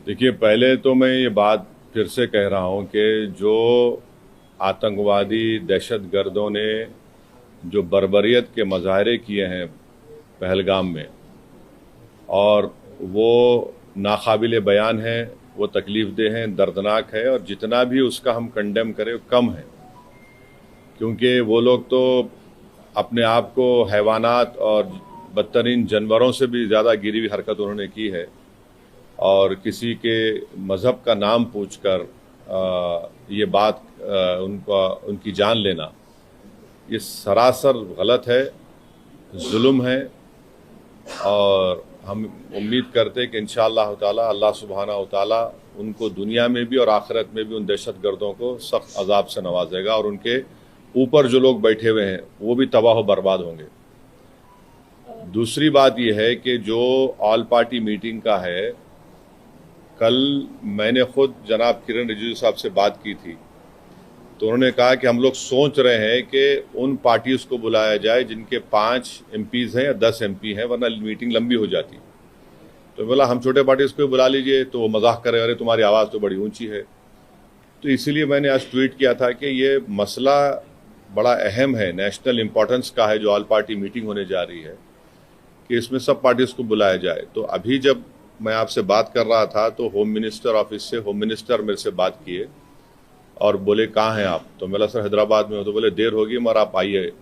देखिए, पहले तो मैं ये बात फिर से कह रहा हूँ कि जो आतंकवादी दहशतगर्दों ने जो बर्बरियत के मज़ाहरे किए हैं पहलगाम में, और वो नाकाबिले बयान है, वो तकलीफ़ देह हैं, दर्दनाक है, और जितना भी उसका हम कंडेम करें कम है। क्योंकि वो लोग तो अपने आप को हैवानात और बदतरीन जानवरों से भी ज़्यादा गिरी हुई हरकत उन्होंने की है, और किसी के मज़हब का नाम पूछकर ये बात उनकी जान लेना, ये सरासर गलत है, जुल्म है। और हम उम्मीद करते हैं कि इंशाअल्लाह ताला अल्लाह सुब्हाना व तआला उनको दुनिया में भी और आखिरत में भी उन दहशतगर्दों को सख्त अजाब से नवाजेगा, और उनके ऊपर जो लोग बैठे हुए हैं वो भी तबाह व बर्बाद होंगे। दूसरी बात यह है कि जो ऑल पार्टी मीटिंग का है, कल मैंने खुद जनाब किरण रिजिजू साहब से बात की थी, तो उन्होंने कहा कि हम लोग सोच रहे हैं कि उन पार्टीज को बुलाया जाए जिनके 5 MPs हैं या 10 MP हैं, वरना मीटिंग लंबी हो जाती। तो बोला हम छोटे पार्टीज को बुला लीजिए, तो वो मजाक करे, अरे तुम्हारी आवाज़ तो बड़ी ऊंची है। तो इसीलिए मैंने आज ट्वीट किया था कि ये मसला बड़ा अहम है, नेशनल इम्पोर्टेंस का है, जो ऑल पार्टी मीटिंग होने जा रही है, कि इसमें सब पार्टीज को बुलाया जाए। तो अभी जब मैं आपसे बात कर रहा था तो होम मिनिस्टर ऑफिस से होम मिनिस्टर मेरे से बात किए और बोले कहाँ हैं आप? तो मैं सर हैदराबाद में हो। तो बोले देर होगी मगर आप आइए।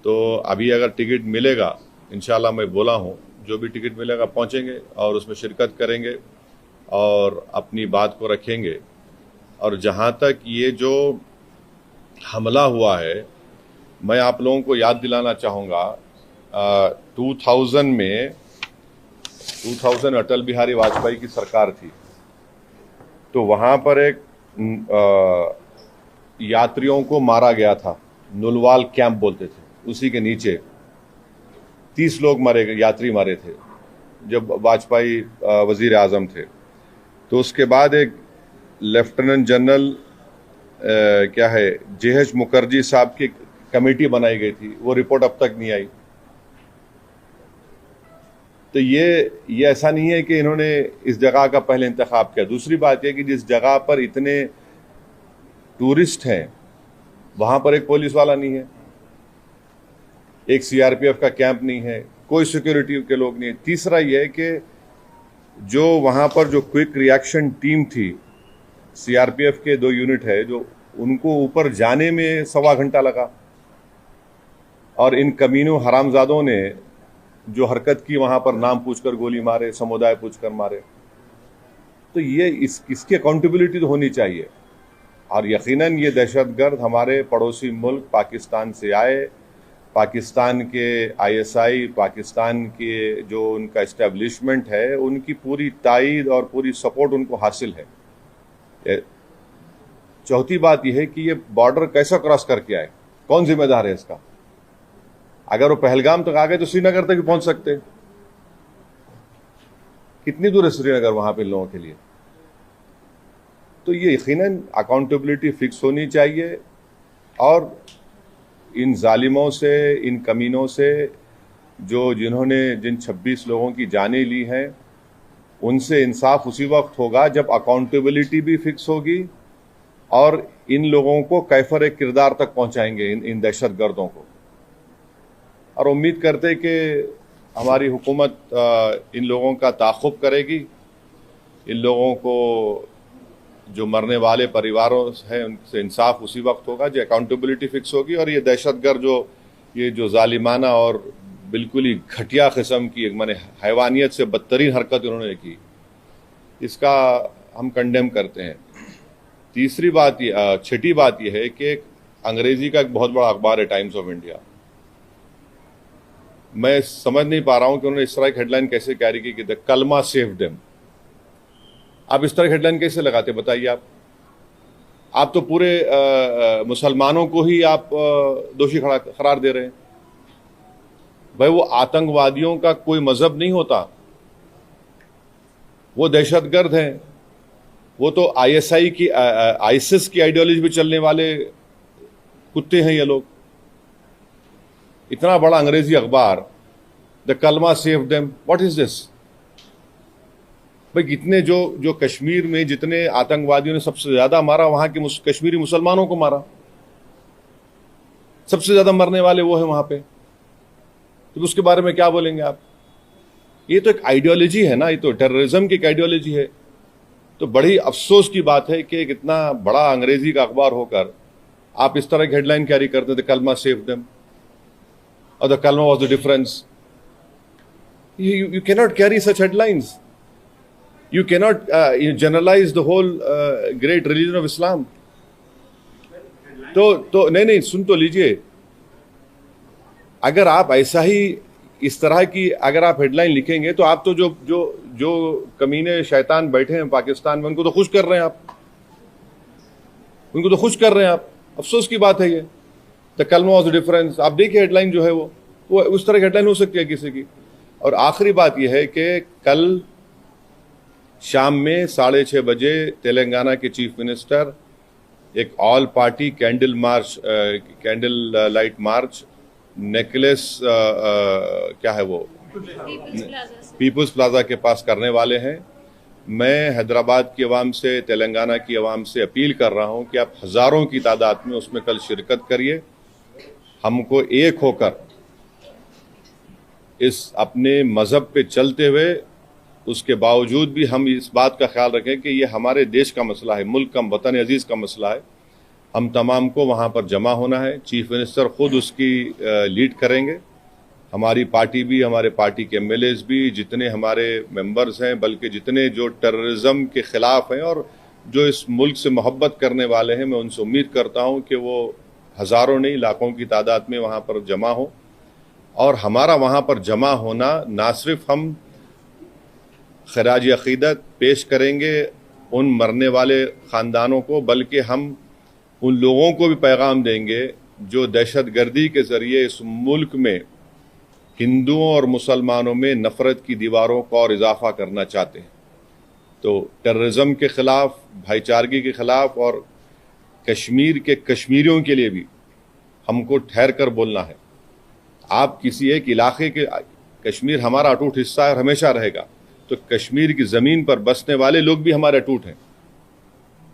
तो अभी अगर टिकट मिलेगा, इंशाल्लाह मैं बोला हूँ, जो भी टिकट मिलेगा पहुँचेंगे और उसमें शिरकत करेंगे और अपनी बात को रखेंगे। और जहाँ तक ये जो हमला हुआ है, मैं आप लोगों को याद दिलाना चाहूँगा, 2000 अटल बिहारी वाजपेयी की सरकार थी, तो वहाँ पर एक यात्रियों को मारा गया था, नुलवाल कैंप बोलते थे, उसी के नीचे 30 लोग मारे गए, यात्री मारे थे जब वाजपेयी वजीर आजम थे। तो उसके बाद एक लेफ्टिनेंट जनरल क्या है JH मुखर्जी साहब की कमेटी बनाई गई थी, वो रिपोर्ट अब तक नहीं आई। तो ये ऐसा नहीं है कि इन्होंने इस जगह का पहले इंतखाब किया। दूसरी बात यह कि जिस जगह पर इतने टूरिस्ट हैं वहां पर एक पुलिस वाला नहीं है, एक CRPF का कैंप नहीं है, कोई सिक्योरिटी के लोग नहीं है। तीसरा यह है कि जो वहां पर जो क्विक रिएक्शन टीम थी, CRPF के 2 यूनिट है, जो उनको ऊपर जाने में 1.25 घंटा लगा, और इन कमीनों हरामजादों ने जो हरकत की, वहां पर नाम पूछकर गोली मारे, समुदाय पूछकर मारे। तो ये इसकी अकाउंटेबिलिटी तो होनी चाहिए। और यकीनन ये दहशतगर्द हमारे पड़ोसी मुल्क पाकिस्तान से आए, पाकिस्तान के ISI, पाकिस्तान के जो उनका इस्टेब्लिशमेंट है, उनकी पूरी तायीद और पूरी सपोर्ट उनको हासिल है। चौथी बात यह है कि ये बॉर्डर कैसा क्रॉस करके आए, कौन जिम्मेदार है इसका? अगर वो पहलगाम तक आ गए तो श्रीनगर तक भी पहुंच सकते हैं। कितनी दूर है श्रीनगर वहां पे लोगों के लिए? तो ये यकीनन अकाउंटेबिलिटी फिक्स होनी चाहिए, और इन जालिमों से, इन कमीनों से, जिन्होंने जिन 26 लोगों की जानें ली हैं, उनसे इंसाफ उसी वक्त होगा जब अकाउंटेबिलिटी भी फिक्स होगी और इन लोगों को कैफर किरदार तक पहुंचाएंगे, इन दहशतगर्दों को। और उम्मीद करते कि हमारी हुकूमत इन लोगों का ताक़ुब करेगी, इन लोगों को जो मरने वाले परिवारों हैं उनसे इंसाफ उसी वक्त होगा जो अकाउंटेबिलिटी फिक्स होगी। और ये दहशतगर्द जो जालिमाना और बिल्कुल ही घटिया किस्म की, माने हैवानियत से बदतरीन हरकत उन्होंने की, इसका हम कंडेम करते हैं। छठी बात यह है कि अंग्रेजी का एक बहुत बड़ा अखबार है टाइम्स ऑफ इंडिया, मैं समझ नहीं पा रहा हूं कि उन्होंने इस तरह की हेडलाइन कैसे कैरी की कि द कलमा सेव्ड देम। आप इस तरह की हेडलाइन कैसे लगाते, बताइए आप तो पूरे मुसलमानों को ही आप दोषी करार दे रहे हैं। भाई, वो आतंकवादियों का कोई मजहब नहीं होता, वो दहशतगर्द हैं, वो तो ISI की ISIS की आइडियोलॉजी में चलने वाले कुत्ते हैं ये लोग। इतना बड़ा अंग्रेजी अखबार, द कलमा save them, what is this? भाई कितने जो जो कश्मीर में जितने आतंकवादियों ने सबसे ज्यादा मारा, वहां के कश्मीरी मुसलमानों को मारा, सबसे ज्यादा मरने वाले वो है वहां पे। तो उसके बारे में क्या बोलेंगे आप? ये तो एक आइडियोलॉजी है ना, ये तो टेररिज्म की एक आइडियोलॉजी है। तो बड़ी अफसोस की बात है कि इतना बड़ा अंग्रेजी का अखबार होकर आप इस तरह की हेडलाइन कैरी करते थे, कलमा सेव देम और द कलमा was the difference. You cannot carry such headlines. You cannot generalize the whole great religion of Islam. तो नहीं, सुन तो लीजिए। अगर आप ऐसा ही इस तरह की अगर आप हेडलाइन लिखेंगे तो आप तो जो जो जो कमीने शैतान बैठे हैं पाकिस्तान में उनको तो खुश कर रहे हैं आप, उनको तो खुश कर रहे हैं आप। अफसोस की बात है ये। द कलमा वाज द डिफरेंस। आप देखिए हेडलाइन जो है वो उस तरह की हेडलाइन हो सकती है किसी की। और आखिरी बात यह है कि कल शाम में 6:30 बजे तेलंगाना के चीफ मिनिस्टर एक all party candle light march necklace क्या है वो पीपुल्स प्लाजा के पास करने वाले हैं। मैं हैदराबाद की आवाम से, तेलंगाना की आवाम से अपील कर रहा हूं कि आप हजारों की तादाद में उसमें कल शिरकत करिए। हमको एक होकर इस अपने मजहब पे चलते हुए उसके बावजूद भी हम इस बात का ख्याल रखें कि ये हमारे देश का मसला है, मुल्क का, वतन अजीज का मसला है। हम तमाम को वहाँ पर जमा होना है। चीफ मिनिस्टर खुद उसकी लीड करेंगे। हमारी पार्टी भी, हमारे पार्टी के एमएलएज भी, जितने हमारे मेंबर्स हैं, बल्कि जितने जो टेररिज्म के खिलाफ हैं और जो इस मुल्क से मोहब्बत करने वाले हैं, मैं उनसे उम्मीद करता हूँ कि वो हज़ारों नहीं लाखों की तादाद में वहाँ पर जमा हो। और हमारा वहाँ पर जमा होना ना सिर्फ हम खराज अक़ीदत पेश करेंगे उन मरने वाले ख़ानदानों को, बल्कि हम उन लोगों को भी पैगाम देंगे जो दहशत गर्दी के ज़रिए इस मुल्क में हिंदुओं और मुसलमानों में नफ़रत की दीवारों को और इजाफा करना चाहते हैं। तो टेररिज्म के ख़िलाफ़, भाईचारगी के ख़िलाफ़ और कश्मीर के कश्मीरियों के लिए भी हमको ठहर कर बोलना है। आप किसी एक इलाके के, कश्मीर हमारा अटूट हिस्सा है और हमेशा रहेगा, तो कश्मीर की ज़मीन पर बसने वाले लोग भी हमारे अटूट हैं।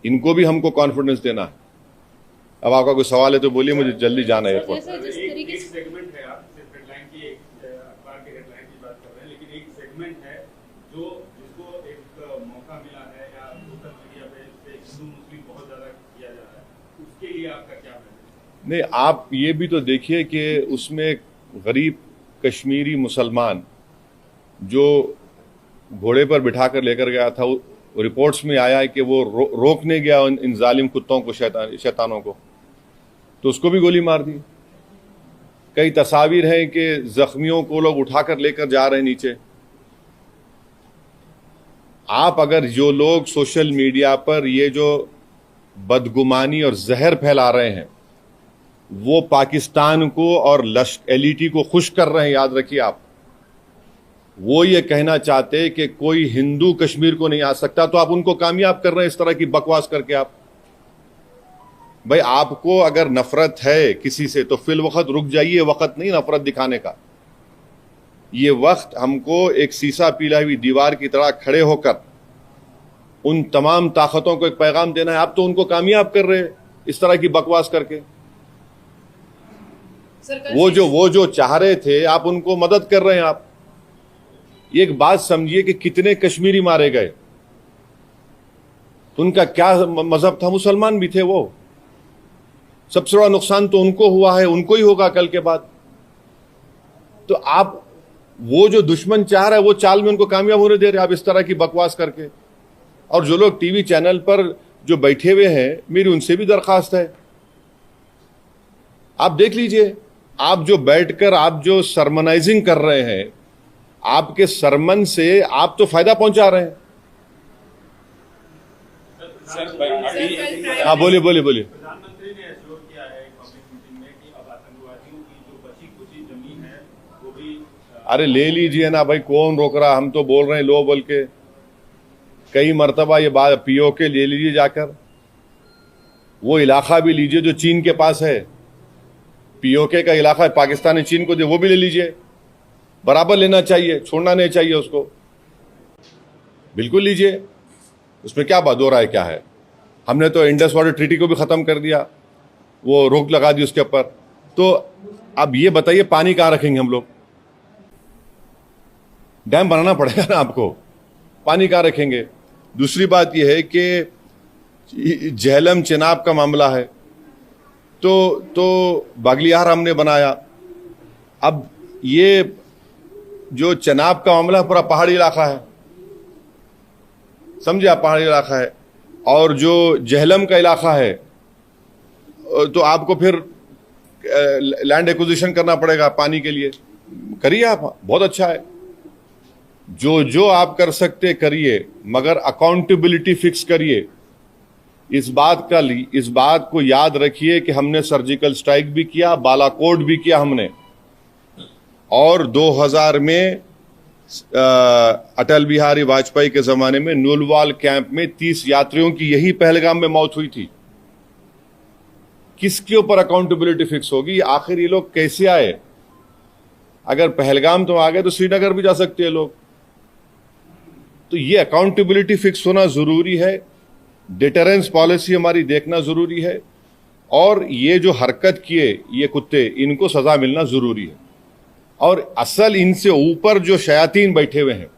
इनको भी हमको कॉन्फिडेंस देना है। अब आपका कोई सवाल है तो बोलिए, मुझे जल्दी जाना है एयरपोर्ट। एक सेगमेंट है, आप सिर्फ हेडलाइन की, अखबार के हेडलाइन की बात कर रहे हैं, लेकिन एक सेगमेंट है जिसको एक मौका मिला है या सोशल मीडिया पे हिंदू मुस्लिम बहुत ज्यादा किया जा रहा है, उसके लिए आपका क्या है? नहीं, आप ये भी तो देखिए कि उसमें गरीब कश्मीरी मुसलमान जो घोड़े पर बिठाकर लेकर गया था, रिपोर्ट्स में आया है कि वो रोकने गया इन जालिम कुत्तों को, शैतानों को, तो उसको भी गोली मार दी। कई तस्वीर हैं कि जख्मियों को लोग उठाकर लेकर जा रहे हैं नीचे। आप अगर जो लोग सोशल मीडिया पर ये जो बदगुमानी और जहर फैला रहे हैं वो पाकिस्तान को और एलईटी को खुश कर रहे हैं, याद रखिए आप। वो ये कहना चाहते कि कोई हिंदू कश्मीर को नहीं आ सकता, तो आप उनको कामयाब कर रहे हैं इस तरह की बकवास करके। आप भाई, आपको अगर नफरत है किसी से तो फिल वक्त रुक जाइए। वक्त नहीं नफरत दिखाने का, ये वक्त हमको एक सीसा पीला हुई दीवार की तरह खड़े होकर उन तमाम ताकतों को एक पैगाम देना है। आप तो उनको कामयाब कर रहे हैं इस तरह की बकवास करके। वो जो चाह रहे थे, आप उनको मदद कर रहे हैं। आप एक बात समझिए कि कितने कश्मीरी मारे गए, उनका क्या मजहब था? मुसलमान भी थे वो। सबसे बड़ा नुकसान तो उनको हुआ है, उनको ही होगा कल के बाद। तो आप वो जो दुश्मन चाह रहा है वो चाल में उनको कामयाब होने दे रहे आप इस तरह की बकवास करके। और जो लोग टीवी चैनल पर जो बैठे हुए हैं, मेरी उनसे भी दरखास्त है, आप देख लीजिए। आप जो बैठकर आप जो सरमनाइजिंग कर रहे हैं, आपके सरमन से आप तो फायदा पहुंचा रहे हैं। हाँ, बोलिए। प्रधानमंत्री ने एश्योर किया है पब्लिक मीटिंग में कि अब आतंकवादियों की जो बची खुची जमीन है वो भी अरे ले लीजिए ना भाई, कौन रोक रहा? हम तो बोल रहे हैं लो बोल के कई मरतबा ये बात। पीओके ले लीजिए जाकर, वो इलाका भी लीजिए जो चीन के पास है। पीओके का इलाका पाकिस्तान ने चीन को दिया, वो भी ले लीजिए। बराबर लेना चाहिए, छोड़ना नहीं चाहिए उसको। बिल्कुल लीजिए, उसमें क्या बात हो रहा है, क्या है। हमने तो इंडस वाटर ट्रीटी को भी ख़त्म कर दिया, वो रोक लगा दी उसके ऊपर। तो अब ये बताइए पानी कहाँ रखेंगे हम लोग? डैम बनाना पड़ेगा ना आपको, पानी कहाँ रखेंगे? दूसरी बात यह है कि झेलम चेनाब का मामला है, तो बागलियार हमने बनाया। अब ये जो चेनाब का मामला पूरा पहाड़ी इलाका है, समझे आप, पहाड़ी इलाका है। और जो झेलम का इलाका है तो आपको फिर लैंड एक्विजिशन करना पड़ेगा पानी के लिए। करिए आप, बहुत अच्छा है, जो आप कर सकते करिए, मगर अकाउंटेबिलिटी फिक्स करिए। इस बात को याद रखिए कि हमने सर्जिकल स्ट्राइक भी किया, बालाकोट भी किया हमने, और 2000 में अटल बिहारी वाजपेयी के जमाने में नुलवाल कैंप में 30 यात्रियों की यही पहलगाम में मौत हुई थी। किसके ऊपर अकाउंटेबिलिटी फिक्स होगी? आखिर ये लोग कैसे आए? अगर पहलगाम तो आ गए तो श्रीनगर भी जा सकते हैं लोग। तो ये अकाउंटेबिलिटी फिक्स होना जरूरी है, डिटरेंस पॉलिसी हमारी देखना जरूरी है, और ये जो हरकत किए ये कुत्ते, इनको सजा मिलना जरूरी है। और असल इनसे ऊपर जो शयातीन बैठे हुए हैं,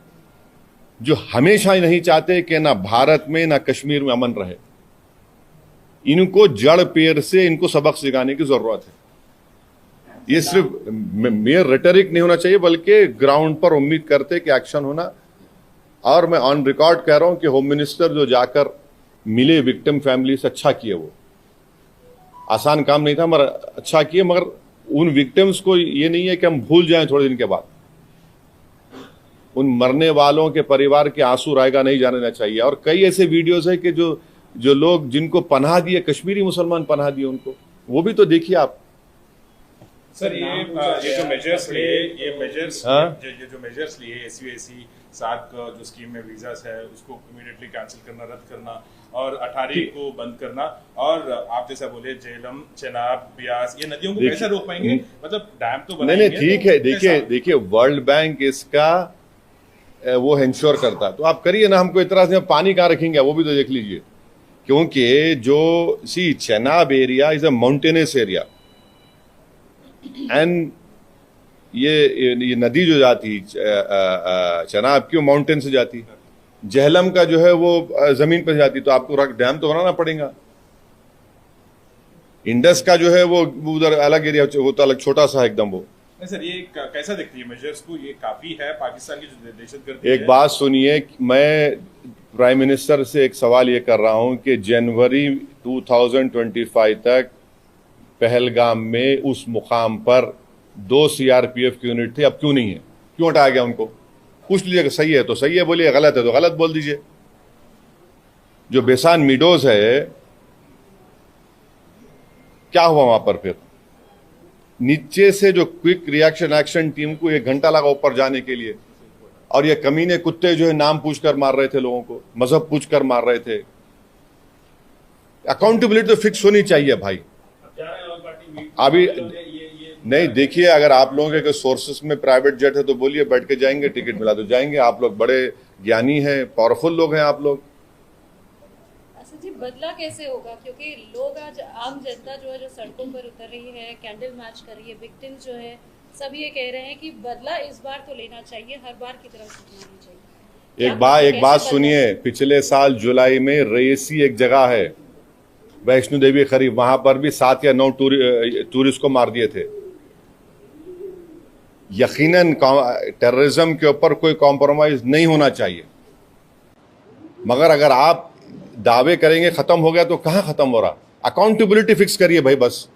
जो हमेशा ही नहीं चाहते कि ना भारत में ना कश्मीर में अमन रहे, इनको जड़ पेड़ से इनको सबक सिखाने की जरूरत है। ये सिर्फ मेयर रेटरिक नहीं होना चाहिए, बल्कि ग्राउंड पर उम्मीद करते कि एक्शन होना। और मैं ऑन रिकॉर्ड कह रहा हूं कि होम मिनिस्टर जो जाकर मिले विक्टिम फैमिली से, अच्छा किए। वो आसान काम नहीं था मगर अच्छा किए। मगर उन विक्टिम्स को ये नहीं है कि हम भूल जाएं थोड़े दिन के बाद। उन मरने वालों के परिवार के आंसू रायगा नहीं जाने देना चाहिए। और कई ऐसे वीडियोस है कि जो लोग जिनको पनाह दिए, कश्मीरी मुसलमान पनाह दिए उनको, वो भी तो देखिए आप। सर ये जो मेजर्स लिए, ये जो मेजर्स लिए SUAC 7 जो स्कीम में वीजास है उसको इमीडिएटली कैंसिल करना, रद्द करना, और 18 को बंद करना, और आप जैसा बोले झेलम, चेनाब, ब्यास, ये नदियों को कैसे रोक पाएंगे? मतलब डैम तो बनाएंगे। नहीं ठीक है, देखिए वर्ल्ड बैंक इसका वो इंश्योर करता है, तो आप करिए ना। हमको इतराज नहीं, पानी कहाँ रखेंगे वो भी तो देख लीजिए। क्योंकि जो Chenab area is a mountainous area, and ये नदी जो जाती चेनाब की माउंटेन से जाती, झेलम का जो है वो जमीन पर जाती, तो आपको डैम तो बनाना पड़ेगा। इंडस का जो है वो उधर अलग एरिया होता, अलग छोटा सा एकदम। वो सर ये कैसा दिखती है मेजर्स को? ये काफी है पाकिस्तान की जो दहशतगर्दी। एक बात सुनिए, मैं प्राइम मिनिस्टर से एक सवाल ये कर रहा हूं कि जनवरी 2025 तक पहलगाम में उस मुकाम पर 2 CRPF की यूनिट थी, अब क्यों नहीं है? क्यों हटाया गया उनको? पूछ लीजिए कि सही है तो सही है बोलिए, गलत है तो गलत बोल दीजिए। जो बेसान मीडोज है, क्या हुआ वहां पर? फिर नीचे से जो क्विक रिएक्शन एक्शन टीम को 1 घंटा लगा ऊपर जाने के लिए, और ये कमीने कुत्ते जो है नाम पूछकर मार रहे थे लोगों को, मजहब पूछकर मार रहे थे। अकाउंटेबिलिटी तो फिक्स होनी चाहिए भाई। अभी नहीं, देखिए अगर आप लोगों के सोर्सेस में प्राइवेट जेट है तो बोलिए, बैठ के जाएंगे, टिकट मिला तो जाएंगे। आप लोग बड़े ज्ञानी हैं, पावरफुल लोग हैं आप लोग। जी बदला कैसे होगा? क्योंकि लोग आज, आम जनता जो है जो सड़कों पर उतर रही है, कैंडल मार्च कर रही है, विक्टिम्स जो है सब ये कह रहे हैं कि बदला इस बार तो लेना चाहिए, हर बार की तरह नहीं चाहिए। एक बात सुनिए, पिछले साल जुलाई में रईसी एक जगह है वैष्णो देवी करीब, वहां पर भी 7 या 9 टूरिस्ट को मार दिए थे। यकीनन टेररिज्म के ऊपर कोई कॉम्प्रोमाइज नहीं होना चाहिए, मगर अगर आप दावे करेंगे खत्म हो गया तो कहां खत्म हो रहा? अकाउंटेबिलिटी फिक्स करिए भाई, बस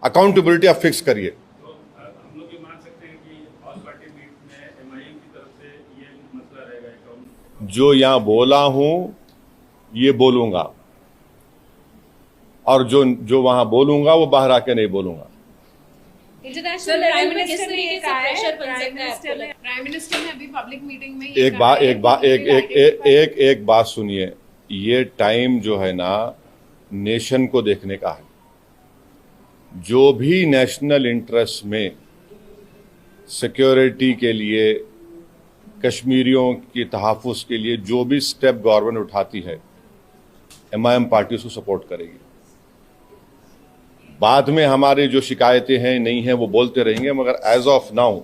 अकाउंटेबिलिटी आप फिक्स करिए। तो हम लोग ये मान सकते हैं कि ऑल पार्टी मीट में MIM की तरफ से ये मसला रहेगा अकाउंट। जो यहां बोला हूं ये बोलूंगा, और जो वहां बोलूंगा वो बाहर आके नहीं बोलूंगा। इंटरनेशनल प्राइम मिनिस्टर ने ये प्रेशर बन सकता है। प्राइम मिनिस्टर ने अभी पब्लिक मीटिंग में एक बात सुनिए, ये टाइम जो है ना नेशन को देखने का है। जो भी नेशनल इंटरेस्ट में सिक्योरिटी के लिए कश्मीरियों के तहफ़्फ़ुज़ के लिए जो भी स्टेप गवर्नमेंट उठाती है, MIM पार्टी उसको सपोर्ट करेगी। बाद में हमारी जो शिकायतें हैं नहीं हैं वो बोलते रहेंगे, मगर एज ऑफ नाउ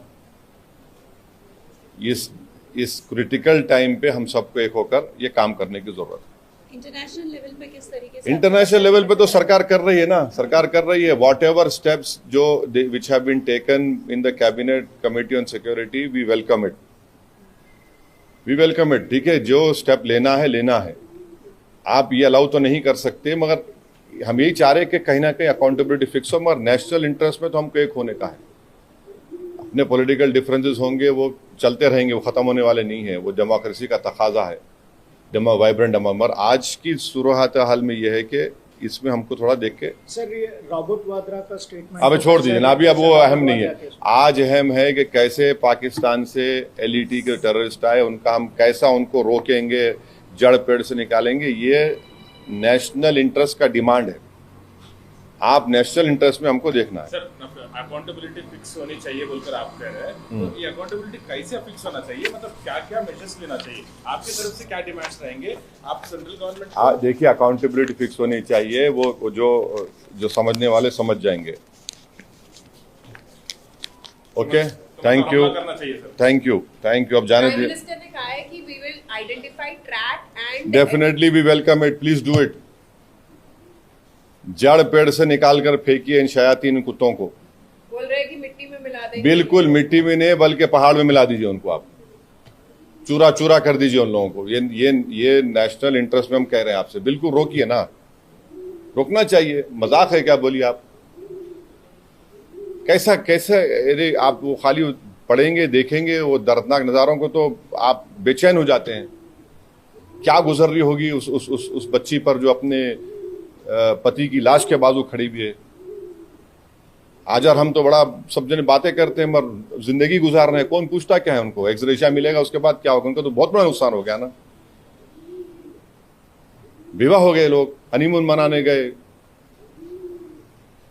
इस क्रिटिकल टाइम पे हम सबको एक होकर ये काम करने की जरूरत है। इंटरनेशनल लेवल पे किस तरीके से इंटरनेशनल लेवल पे तो सरकार कर रही है ना, सरकार कर रही है। वॉट एवर स्टेप्स जो which have been taken in the cabinet committee on security, we welcome it, ठीक है। जो स्टेप लेना है। आप ये अलाउ तो नहीं कर सकते, मगर हम यही चाह रहे कि कहीं ना कहीं अकाउंटेबिलिटी फिक्स हो, मगर नेशनल इंटरेस्ट में तो हमको एक होने का है। अपने पॉलिटिकल डिफरेंसेस होंगे, वो चलते रहेंगे, वो खत्म होने वाले नहीं है। वो डेमोक्रेसी का तकाजा है, वाइब्रेंट डेमोक्रेसी। आज की सूरत हाल में यह है कि इसमें हमको थोड़ा देख के सर, ये रॉबर्ट वाड्रा का स्टेटमेंट अब छोड़ दीजिए ना, अभी अब वो अहम नहीं है। आज अहम है कि कैसे पाकिस्तान से LET के टेररिस्ट आए, उनका हम कैसा उनको रोकेंगे, जड़ पेड़ से निकालेंगे। ये नेशनल इंटरेस्ट का डिमांड है। आप नेशनल इंटरेस्ट में हमको देखना है। सर, अकाउंटेबिलिटी फिक्स होनी चाहिए बोलकर आप कह रहे हैं, तो ये अकाउंटेबिलिटी कैसे फिक्स होना चाहिए? मतलब क्या क्या मेजर्स लेना चाहिए? आपकी तरफ से क्या डिमांड्स रहेंगे? आप सेंट्रल गवर्नमेंट देखिए, अकाउंटेबिलिटी फिक्स होनी चाहिए, वो जो समझने वाले समझ जाएंगे। Okay, thank you, thank you. अब जाने प्राइम दिए। मिनिस्टर ने कहा है कि we will identify, track and definitely we welcome it, please do it. जड़ पेड़ से निकाल कर फेंकिए इन शयातीन कुत्तों को। बोल रहे हैं कि मिट्टी में मिला देंगे। बिल्कुल मिट्टी में नहीं, बल्कि पहाड़ में मिला दीजिए उनको। आप चूरा चूरा कर दीजिए उन लोगों को। ये नेशनल इंटरेस्ट में हम कह रहे हैं आपसे, बिल्कुल रोकिए ना, रोकना चाहिए। मजाक है क्या? बोलिए आप, कैसा अरे आप वो खाली पढ़ेंगे, देखेंगे वो दर्दनाक नज़ारों को तो आप बेचैन हो जाते हैं। क्या गुजर रही होगी उस बच्ची पर जो अपने पति की लाश के बाजू खड़ी हुई है। आज हम तो बड़ा सब जने बातें करते हैं, मगर जिंदगी गुजार रहे हैं। कौन पूछता क्या है उनको? एक्सग्रेशिया मिलेगा, उसके बाद क्या होगा? उनको तो बहुत बड़ा नुकसान हो गया ना। विवाह हो गए, लोग हनीमून मनाने गए।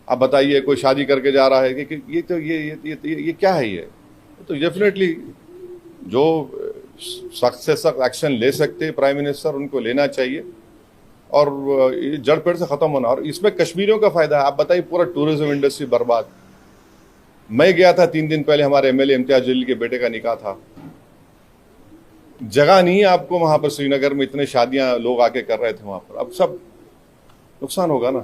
अब बताइए, कोई शादी करके जा रहा है कि ये तो ये क्या है? ये तो डेफिनेटली जो सख्त से सख्त एक्शन ले सकते हैं प्राइम मिनिस्टर, उनको लेना चाहिए और ये जड़ पेड़ से खत्म होना। और इसमें कश्मीरियों का फायदा है। आप बताइए, पूरा टूरिज्म इंडस्ट्री बर्बाद। मैं गया था 3 दिन पहले, हमारे MLA इम्तियाज जलील के बेटे का निकाह था। जगह नहीं है आपको वहां पर। श्रीनगर में इतने शादियां लोग आके कर रहे थे वहां पर, अब सब नुकसान होगा ना।